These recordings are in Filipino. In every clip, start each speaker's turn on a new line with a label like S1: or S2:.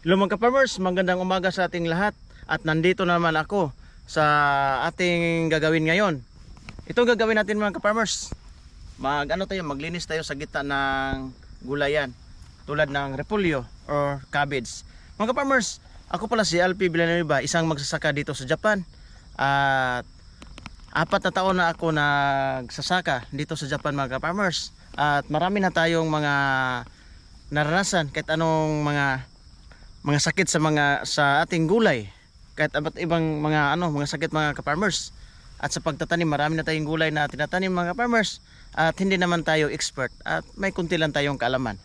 S1: Hello mga ka-farmers, magandang umaga sa ating lahat. At nandito naman ako sa ating gagawin ngayon. Ito gagawin natin mga ka-farmers. Maglinis tayo sa gitna ng gulayan, tulad ng repolyo or cabbage. Mga ka-farmers, ako pala si LP Villanueva, isang magsasaka dito sa Japan. At 4 na taon na ako nagsasaka dito sa Japan mga ka-farmers. At marami na tayong mga naranasan kahit anong mga sakit sa ating gulay, kahit ibang mga sakit mga ka-farmers. At sa pagtatanim, marami na tayong gulay na tinatanim mga ka-farmers, at hindi naman tayo expert at may kunti lang tayong kaalaman.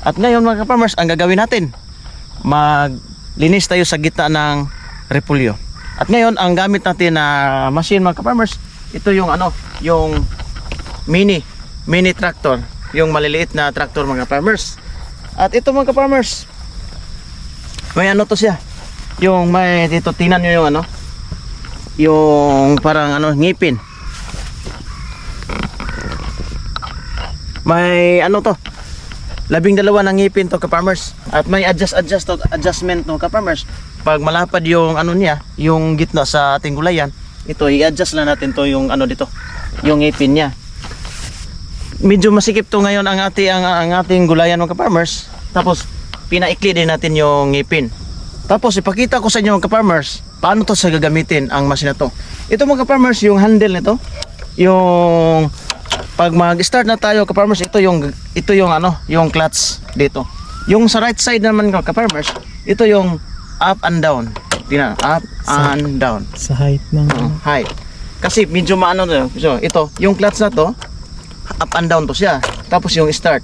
S1: At ngayon mga ka-farmers, ang gagawin natin, maglinis tayo sa gitna ng repolyo. At ngayon, ang gamit natin na machine mga ka-farmers, ito yung yung mini tractor, yung maliliit na tractor mga ka-farmers. At ito mga ka-farmers, may to siya, yung may dito, tingnan nyo yung yung parang ngipin. May to, 12 na ngipin to ka-farmers. At may adjustment to ka-farmers. Pag malapad yung niya, yung gitna sa ating gulayan, ito i-adjust lang natin to yung dito, yung ngipin niya. Medyo masikip to ngayon ang ating gulayan mga ka-farmers. Tapos pinaikli din natin yung ngipin. Tapos ipakita ko sa inyo mga ka-farmers paano to sa gagamitin ang machine na to. Ito mga ka-farmers, yung handle nito, yung pag mag-start na tayo ka-farmers, ito yung clutch dito. Yung sa right side naman ka-farmers, ito yung up and down. Tingnan, up and down.
S2: Sa height ng
S1: height. Kasi medyo so, ito, yung clutch na to, up and down to siya. Tapos yung start,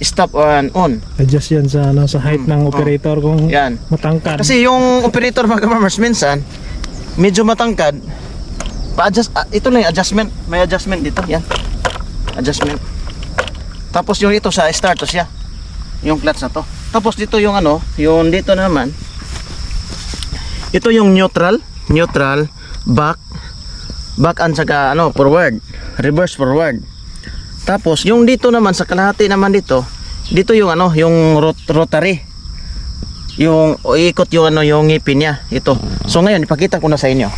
S1: stop and on.
S2: Adjust yan sa height ng operator kung
S1: yan
S2: matangkad.
S1: Kasi yung operator mga ka-farmers minsan medyo matangkad. Pa-adjust, ito lang yung adjustment. May adjustment dito, yan. Adjustment. Tapos yung ito sa start to siya. Yung clutch na to. Tapos dito yung yung dito naman. Ito yung neutral, back and saka forward, reverse forward. Tapos yung dito naman sa kalahati naman dito yung yung rotary. Yung iikot yung yung ngipin niya, ito. So ngayon ipakita ko na sa inyo.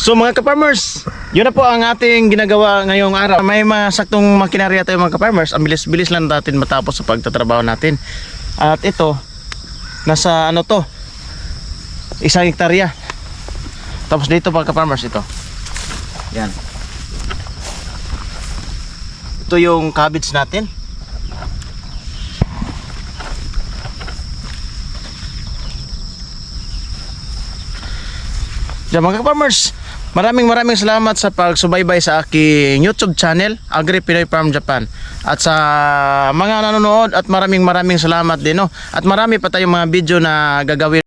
S1: So mga ka-farmers, yun na po ang ating ginagawa ngayong araw. May mga saktong makinarya tayo mga ka-farmers. Ang bilis-bilis lang natin matapos sa pagtatrabaho natin. At ito, nasa ano to, 1 hektarya. Tapos dito mga ka-farmers, ito. Yan. Ito yung cabbage natin. Diyan mga ka-farmers, maraming salamat sa pagsubaybay sa aking YouTube channel, Agri Pinoy Farm Japan. At sa mga nanonood at maraming salamat din, no? At marami pa tayong mga video na gagawin.